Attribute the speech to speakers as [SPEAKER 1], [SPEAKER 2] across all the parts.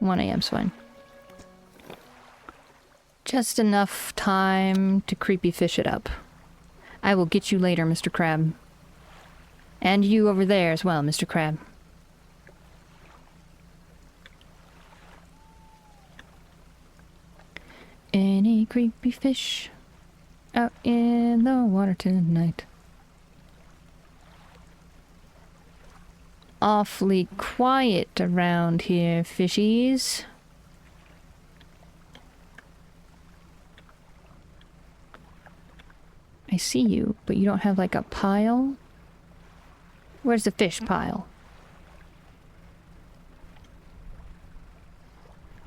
[SPEAKER 1] 1 a.m.'s fine. Just enough time to creepy fish it up. I will get you later, Mr. Crab. And you over there as well, Mr. Crab. Any creepy fish out in the water tonight? Awfully quiet around here, fishies. I see you, but you don't have like a pile? Where's the fish pile?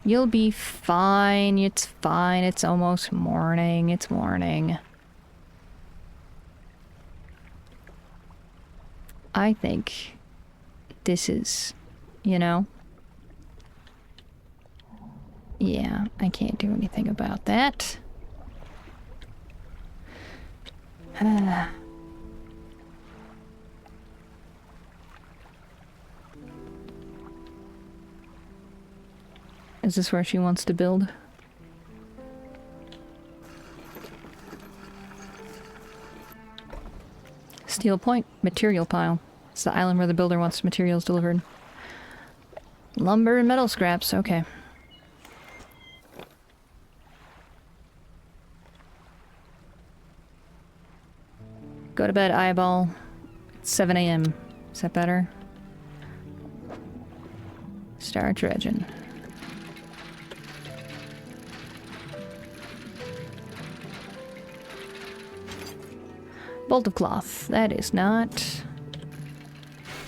[SPEAKER 1] You'll be fine. It's fine. It's almost morning. It's morning. I think this is, you know? Yeah, I can't do anything about that. Is this where she wants to build? Steel point, material pile. It's the island where the builder wants materials delivered. Lumber and metal scraps, okay. Go to bed, eyeball. It's 7 a.m. Is that better? Start dredging. Bolt of cloth. That is not...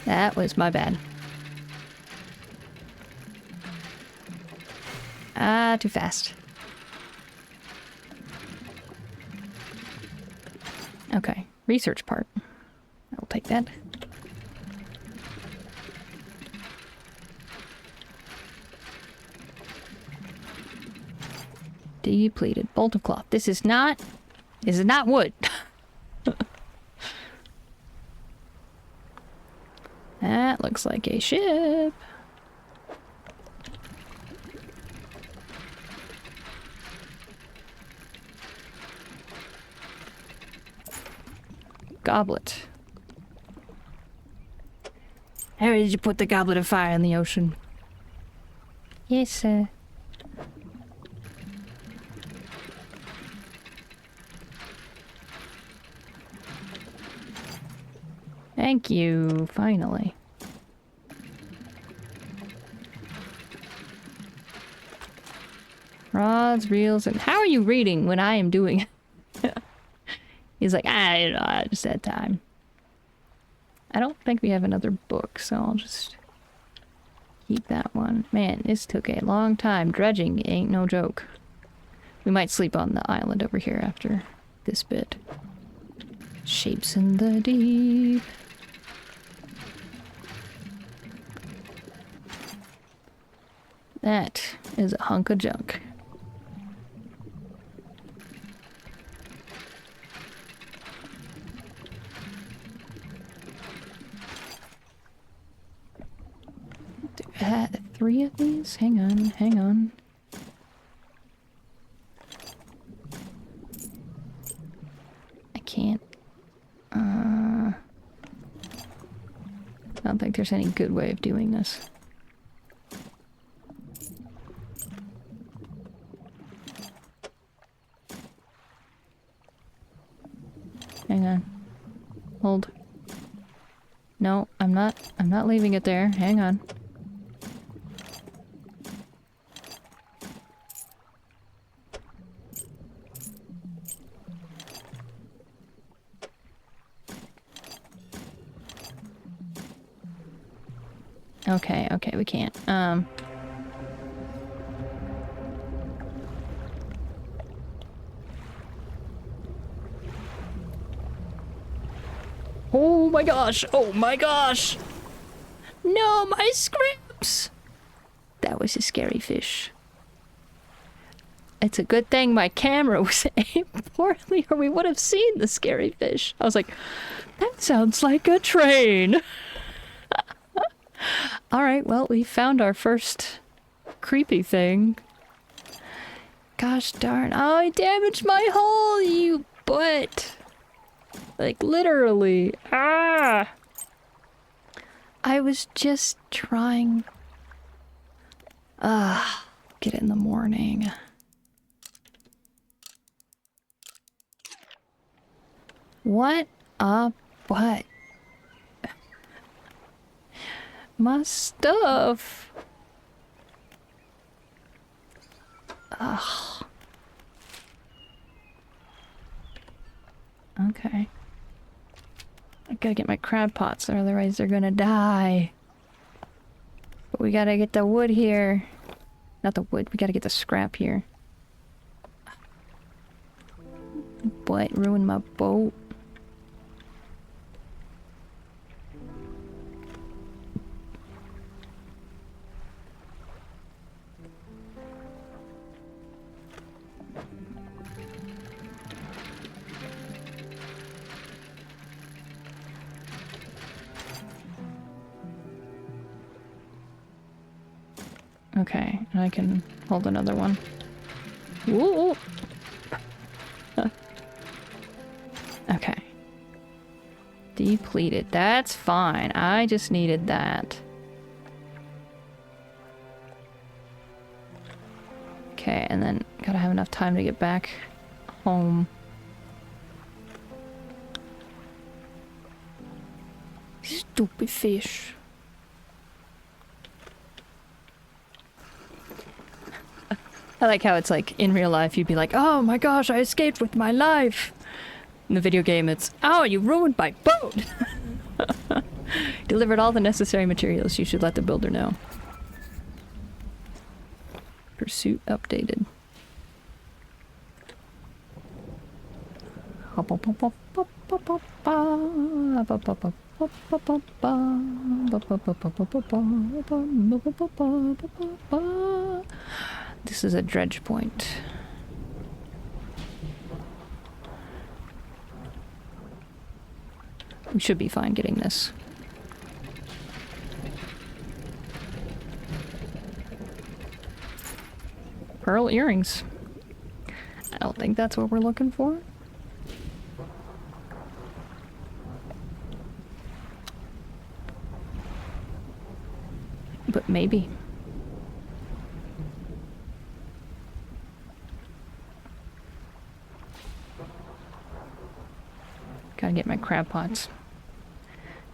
[SPEAKER 1] That was my bad. Ah, too fast. Okay. Research part. I'll take that. Depleted. Bolt of cloth. This is not wood. That looks like a ship. Goblet. How did you put the goblet of fire in the ocean? Yes, sir. Thank you, finally. Rods, reels, and how are you reading when I am doing it? He's like, I just had time. I don't think we have another book, so I'll just keep that one. Man, this took a long time. Dredging ain't no joke. We might sleep on the island over here after this bit. Shapes in the deep. That is a hunk of junk. Three of these? Hang on, hang on. I can't. I don't think there's any good way of doing this. Hang on. Hold. No, I'm not leaving it there. Hang on. Okay, okay, we can't. Oh my gosh! Oh my gosh! No, my scraps! That was a scary fish. It's a good thing my camera was aimed poorly or we would have seen the scary fish. I was like, that sounds like a train! Alright, well, we found our first creepy thing. Gosh darn. Oh, I damaged my hole, you butt. Like, literally. Ah! I was just trying... get it in the morning. What a butt. My stuff. Ugh. Okay. I gotta get my crab pots, or otherwise they're gonna die. But we gotta get the wood here. Not the wood, we gotta get the scrap here. What? Ruined my boat? Okay, I can hold another one. Ooh. Okay. Depleted. That's fine. I just needed that. Okay, and then gotta have enough time to get back home. Stupid fish. I like how it's like, in real life, you'd be like, oh my gosh, I escaped with my life. In the video game, it's, oh, you ruined my boat! Delivered all the necessary materials. You should let the builder know. Pursuit updated. This is a dredge point. We should be fine getting this. Pearl earrings. I don't think that's what we're looking for. But maybe. Gotta get my crab pots.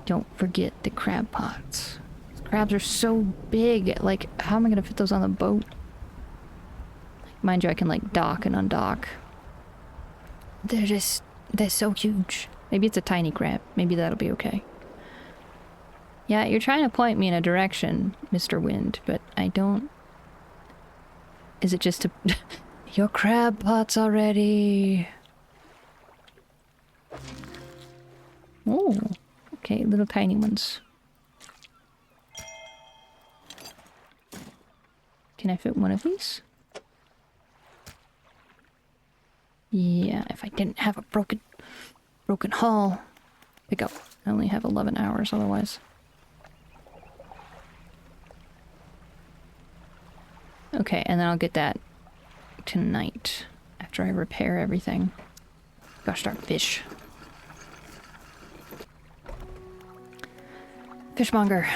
[SPEAKER 1] Don't forget the crab pots. These crabs are so big. Like, how am I gonna fit those on the boat? Mind you, I can like dock and undock. They're so huge. Maybe it's a tiny crab. Maybe that'll be okay. Yeah, you're trying to point me in a direction, Mr. Wind, but I don't... Is it just a... Your crab pots already! Oh, okay, little tiny ones. Can I fit one of these? Yeah, if I didn't have a broken hull. Pick up. I only have 11 hours otherwise. Okay, and then I'll get that tonight after I repair everything. Gosh darn fish. Fishmonger.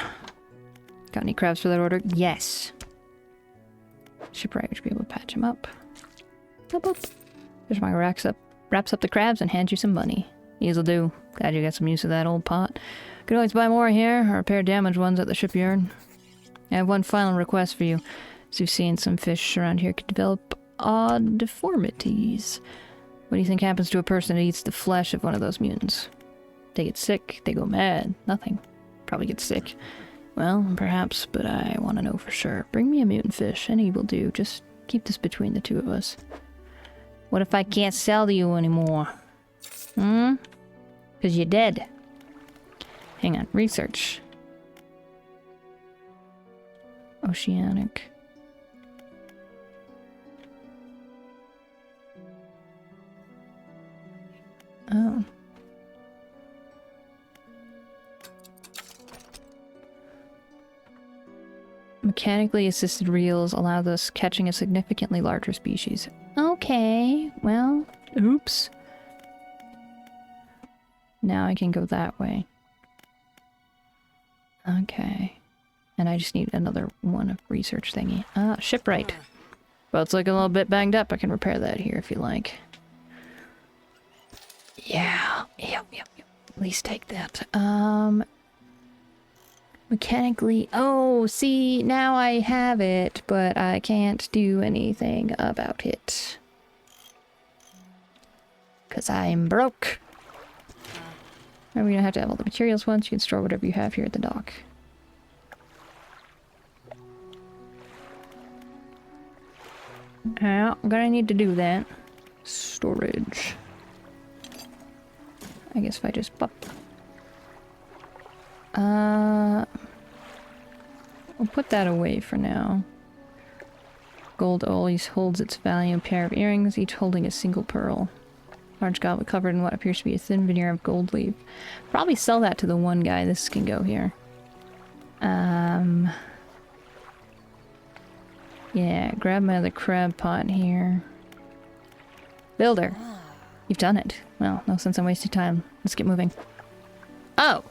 [SPEAKER 1] Got any crabs for that order? Yes. Should probably be able to patch him up. Boop, boop. Fishmonger wraps up the crabs and hands you some money. Ease'll do. Glad you got some use of that old pot. Could always buy more here or repair damaged ones at the shipyard. I have one final request for you. As you've seen, some fish around here could develop odd deformities. What do you think happens to a person that eats the flesh of one of those mutants? They get sick, they go mad, nothing. Probably get sick. Well, perhaps, but I want to know for sure. Bring me a mutant fish, any will do. Just keep this between the two of us. What if I can't sell to you anymore? Hmm? Because you're dead. Hang on, research. Oceanic. Oh. Mechanically assisted reels allow thus catching a significantly larger species. Okay, well, oops. Now I can go that way. Okay. And I just need another one of research thingy. Ah, shipwright. Well, it's like a little bit banged up. I can repair that here if you like. Yeah. Yep. Please take that. Mechanically... Oh, see, now I have it, but I can't do anything about it. 'Cause I'm broke. Are we gonna have to have all the materials once? You can store whatever you have here at the dock. Yeah, I'm gonna need to do that. Storage. I guess if I just pop. We'll put that away for now. Gold always holds its value. A pair of earrings, each holding a single pearl. Large goblet covered in what appears to be a thin veneer of gold leaf. Probably sell that to the one guy. This can go here. Yeah, grab my other crab pot here. Builder. You've done it. Well, no sense in wasting time. Let's get moving. Oh!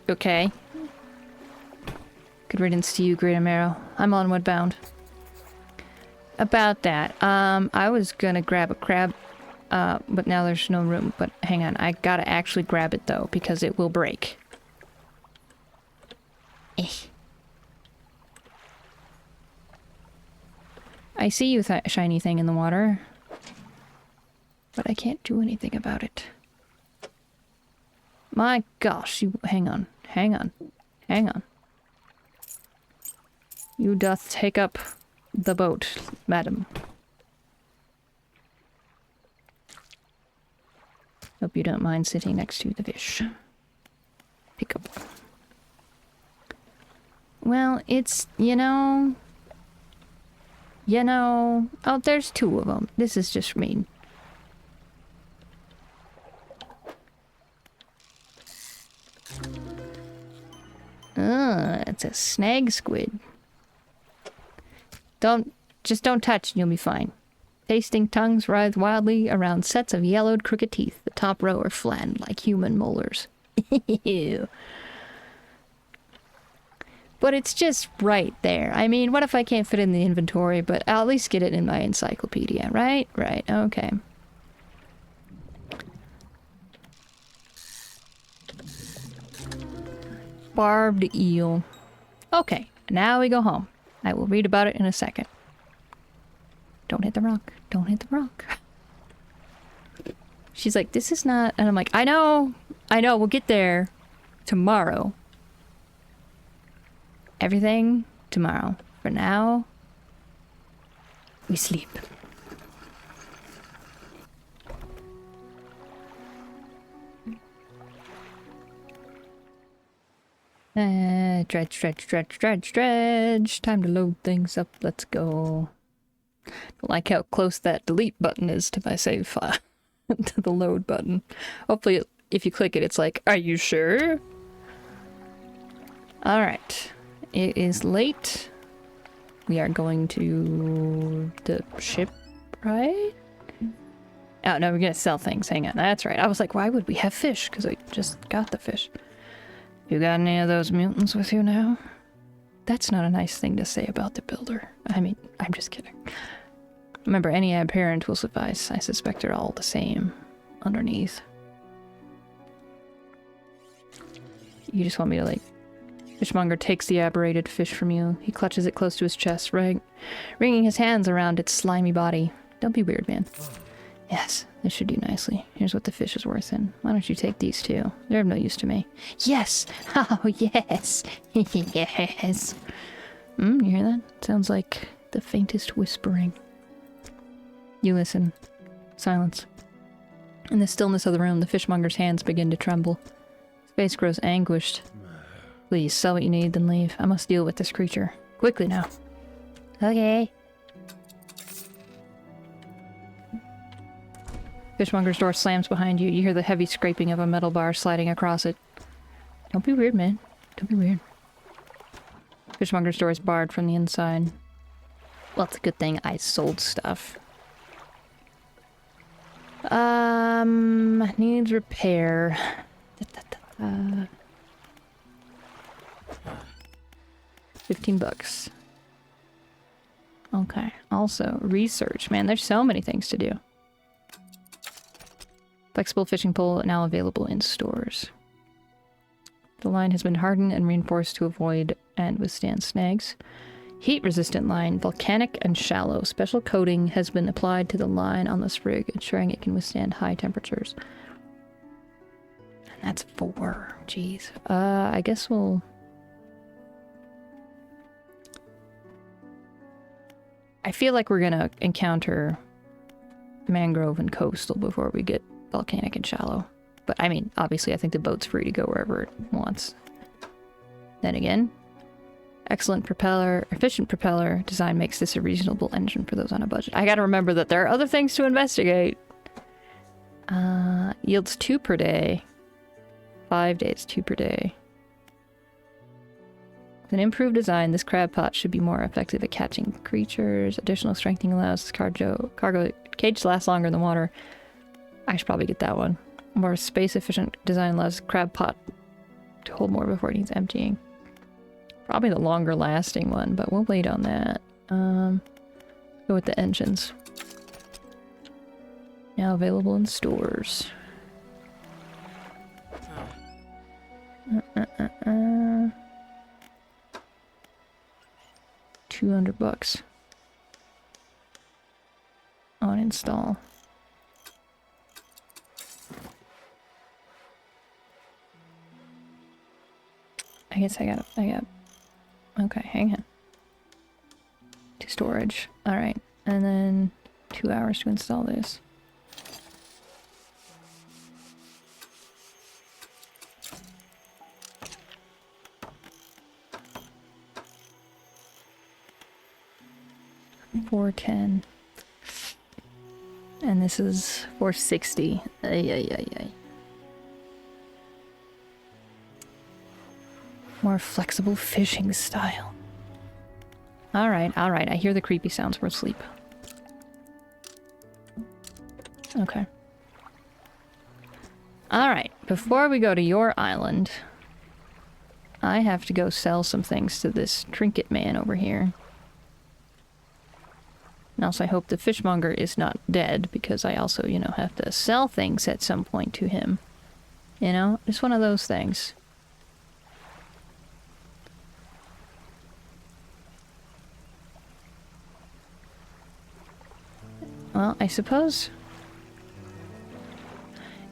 [SPEAKER 1] Okay. Good riddance to you, Great Amaro. I'm onward bound. About that, I was gonna grab a crab, but now there's no room. But hang on, I gotta actually grab it though, because it will break. I see you, shiny thing in the water. But I can't do anything about it. My gosh, you... Hang on. You doth take up the boat, madam. Hope you don't mind sitting next to the fish. Pick up. Well, it's, you know... Oh, there's two of them. This is just mean. It's a snag squid. Just don't touch and you'll be fine. Tasting tongues writhe wildly around sets of yellowed crooked teeth. The top row are flattened like human molars. Ew. But it's just right there. I mean, what if I can't fit it in the inventory, but I'll at least get it in my encyclopedia, right? Right, okay. Barbed eel. Okay, now we go home. I will read about it in a second. Don't hit the rock. Don't hit the rock. She's like, this is not... And I'm like, I know, we'll get there tomorrow. Everything tomorrow. For now, we sleep. Dredge. Time to load things up. Let's go. Don't like how close that delete button is to my save file. To the load button. Hopefully, if you click it, it's like, are you sure? Alright. It is late. We are going to the ship, right? Oh, no, we're gonna sell things. Hang on. That's right. I was like, why would we have fish? Because I just got the fish. You got any of those mutants with you now? That's not a nice thing to say about the builder. I mean, I'm just kidding. Remember, any parent will suffice. I suspect they're all the same underneath. You just want me to, like... Fishmonger takes the aberrated fish from you. He clutches it close to his chest, wringing his hands around its slimy body. Don't be weird, man. Yes, this should do nicely. Here's what the fish is worth in. Why don't you take these two? They're of no use to me. Yes! Oh, yes! Yes! You hear that? Sounds like the faintest whispering. You listen. Silence. In the stillness of the room, the fishmonger's hands begin to tremble. His face grows anguished. Please, sell what you need, then leave. I must deal with this creature. Quickly now. Okay. Fishmonger's door slams behind you. You hear the heavy scraping of a metal bar sliding across it. Don't be weird, man. Don't be weird. Fishmonger store is barred from the inside. Well, it's a good thing I sold stuff. Needs repair. 15 bucks. Okay. Also, research. Man, there's so many things to do. Flexible fishing pole now available in stores. The line has been hardened and reinforced to avoid and withstand snags. Heat-resistant line, volcanic and shallow. Special coating has been applied to the line on this rig, ensuring it can withstand high temperatures. And that's 4. Jeez. I guess we'll... I feel like we're gonna encounter mangrove and coastal before we get volcanic and shallow. But, I mean, obviously I think the boat's free to go wherever it wants. Then again... Excellent propeller, efficient propeller design makes this a reasonable engine for those on a budget. I gotta remember that there are other things to investigate. Yields 2 per day. 5 days, 2 per day. With an improved design, this crab pot should be more effective at catching creatures. Additional strengthening allows this cargo cage to last longer in the water. I should probably get that one. More space-efficient design allows crab pot to hold more before it needs emptying. Probably the longer lasting one, but we'll wait on that. Go with the engines. Now available in stores. 200 bucks. On install. I guess I got okay, hang on. To storage. Alright. And then 2 hours to install this. $410. And this is $460. Ay. More flexible fishing style. Alright. I hear the creepy sounds. We're asleep. Okay. Alright, before we go to your island, I have to go sell some things to this trinket man over here. And also I hope the fishmonger is not dead, because I also, you know, have to sell things at some point to him. You know? It's one of those things. Well, I suppose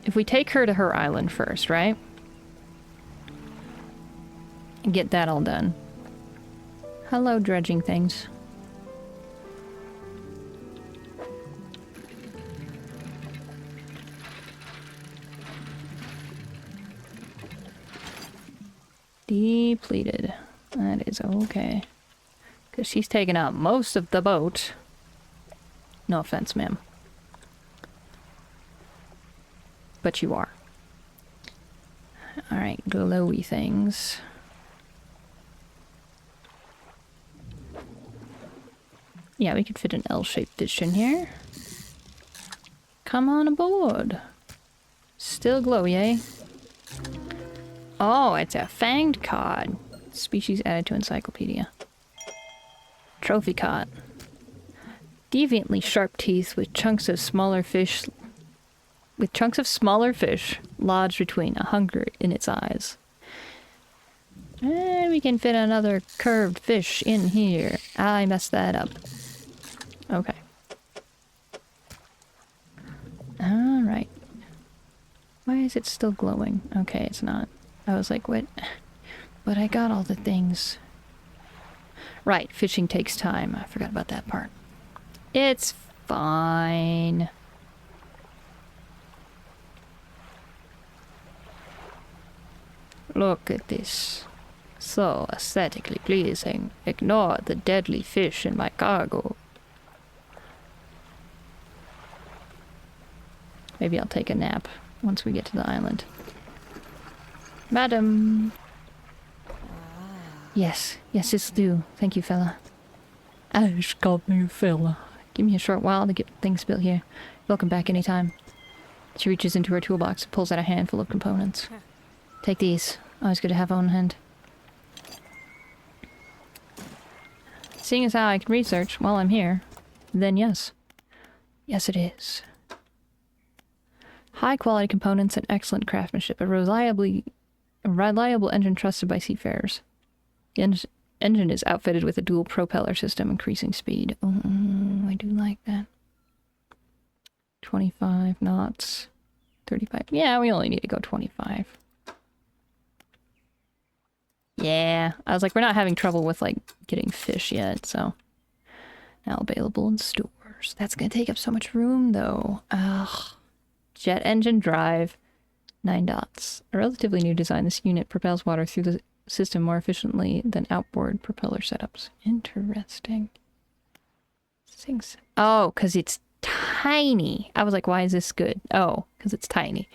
[SPEAKER 1] if we take her to her island first, right? And get that all done. Hello, dredging things. Depleted. That is okay. Because she's taking out most of the boat. No offense, ma'am. But you are. Alright, glowy things. Yeah, we could fit an L-shaped fish in here. Come on aboard. Still glowy, eh? Oh, it's a fanged cod. Species added to encyclopedia. Trophy cod. Deviantly sharp teeth with chunks of smaller fish lodged between a hunger in its eyes. And we can fit another curved fish in here. I messed that up. Okay. Alright. Why is it still glowing? Okay, it's not. I was like, what? But I got all the things. Right, fishing takes time. I forgot about that part. It's fine. Look at this. So aesthetically pleasing. Ignore the deadly fish in my cargo. Maybe I'll take a nap once we get to the island. Madam! Yes, yes, it's do. Thank you, fella. Ash got me, fella. Give me a short while to get things built here. Welcome back anytime. She reaches into her toolbox and pulls out a handful of components. Take these. Always good to have on hand. Seeing as how I can research while I'm here, then yes. Yes, it is. High quality components and excellent craftsmanship. A reliable engine trusted by seafarers. The engine is outfitted with a dual propeller system, increasing speed. Oh, I do like that. 25 knots. 35. Yeah, we only need to go 25. Yeah, I was like, we're not having trouble with, like, getting fish yet, so. Now available in stores. That's gonna take up so much room, though. Ugh. Jet engine drive. 9 dots. A relatively new design, this unit propels water through the system more efficiently than outboard propeller setups. Interesting. Things. Oh, because it's tiny. I was like, why is this good? Oh, because it's tiny.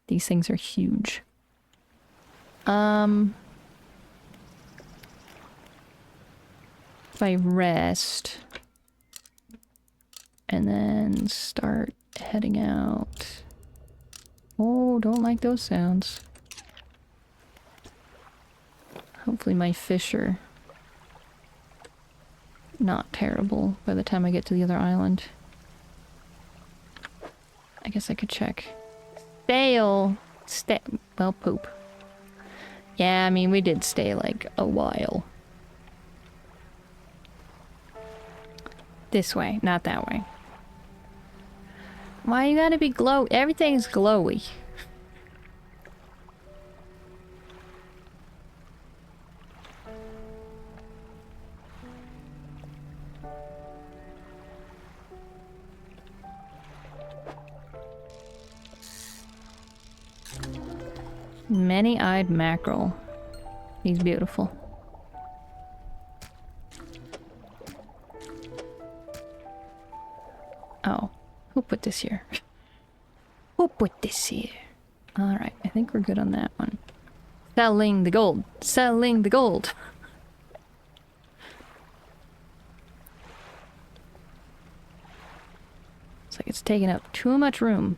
[SPEAKER 1] These things are huge. If I rest and then start heading out. Oh, don't like those sounds. Hopefully my fish are not terrible by the time I get to the other island. I guess I could check. Well, poop. Yeah, I mean, we did stay, like, a while. This way, not that way. Why you gotta be glow? Everything's glowy. Many-eyed mackerel. He's beautiful. Oh, who put this here? Who put this here? Alright, I think we're good on that one. Selling the gold. Selling the gold. It's like it's taking up too much room.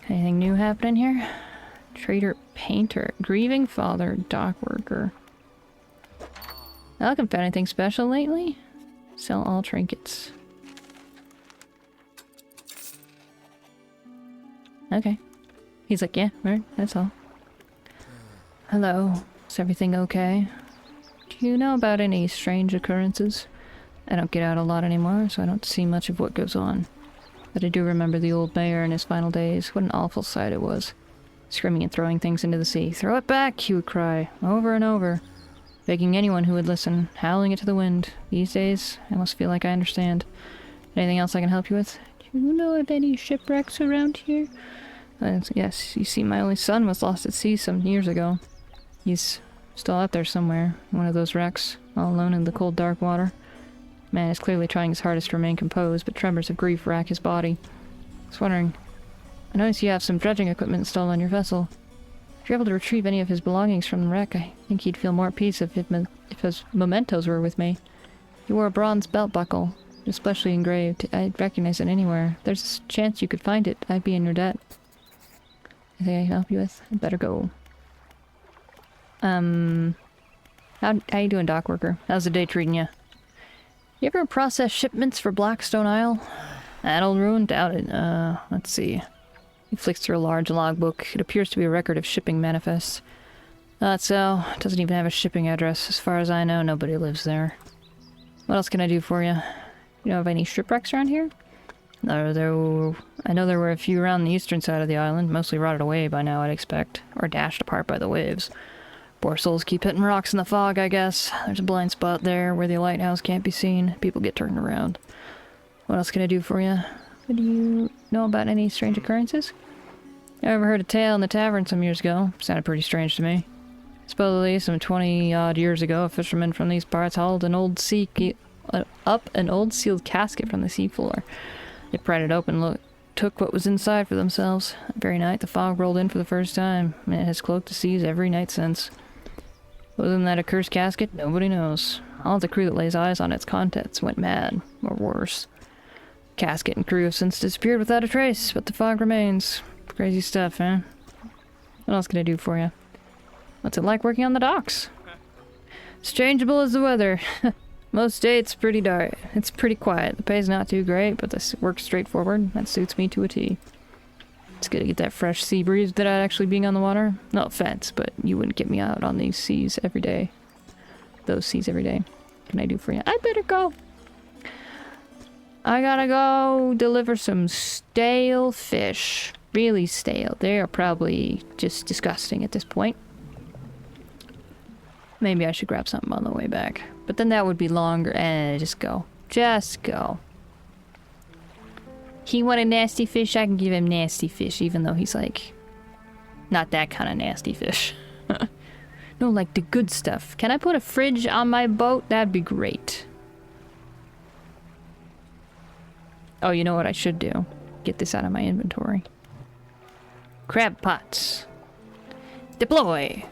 [SPEAKER 1] Anything new happening here? Trader, painter, grieving father, dock worker. I haven't found anything special lately. Sell all trinkets. Okay. He's like, yeah, right, that's all. Hello, is everything okay? Do you know about any strange occurrences? I don't get out a lot anymore, so I don't see much of what goes on. But I do remember the old mayor in his final days. What an awful sight it was. Screaming and throwing things into the sea. Throw it back, he would cry, over and over. Begging anyone who would listen, howling it to the wind. These days, I almost feel like I understand. Anything else I can help you with? Do you know of any shipwrecks around here? Yes, you see, my only son was lost at sea some years ago. He's still out there somewhere, one of those wrecks, all alone in the cold, dark water. Man is clearly trying his hardest to remain composed, but tremors of grief rack his body. I was wondering, I noticed you have some dredging equipment installed on your vessel. If you're able to retrieve any of his belongings from the wreck, I think he'd feel more at peace if his mementos were with me. He wore a bronze belt buckle, especially engraved. I'd recognize it anywhere. There's a chance you could find it. I'd be in your debt. Anything I can help you with? I'd better go. How you doing, dock worker? How's the day treating you? You ever process shipments for Blackstone Isle? That old ruin? Doubt it. Let's see. He flicks through a large logbook. It appears to be a record of shipping manifests. Thought so. It doesn't even have a shipping address. As far as I know, nobody lives there. What else can I do for you? You know of any shipwrecks around here? No, I know there were a few around the eastern side of the island, mostly rotted away by now, I'd expect. Or dashed apart by the waves. Poor souls keep hitting rocks in the fog, I guess. There's a blind spot there where the lighthouse can't be seen. People get turned around. What else can I do for you? Do you know about any strange occurrences? I ever heard a tale in the tavern some years ago. Sounded pretty strange to me. Supposedly, some 20-odd years ago, a fisherman from these parts hauled an old up an old sealed casket from the seafloor. They pried it open, took what was inside for themselves. That very night, the fog rolled in for the first time, and it has cloaked the seas every night since. Other than that accursed casket, nobody knows. All the crew that lays eyes on its contents went mad, or worse. Casket and crew have since disappeared without a trace, but the fog remains. Crazy stuff, huh? What else can I do for you? What's it like working on the docks? It's changeable as the weather. Most days it's pretty dark. It's pretty quiet. The pay's not too great, but the work's straightforward. That suits me to a T. It's good to get that fresh sea breeze without actually being on the water. No offense, but you wouldn't get me out on these seas every day. Those seas every day. What can I do for you? I better go. I gotta go deliver some stale fish. Really stale. They are probably just disgusting at this point. Maybe I should grab something on the way back. But then that would be longer. Just go. Just go. He wanted nasty fish, I can give him nasty fish, even though he's like... not that kind of nasty fish. No, like the good stuff. Can I put a fridge on my boat? That'd be great. Oh, you know what I should do? Get this out of my inventory. Crab pots. Deploy!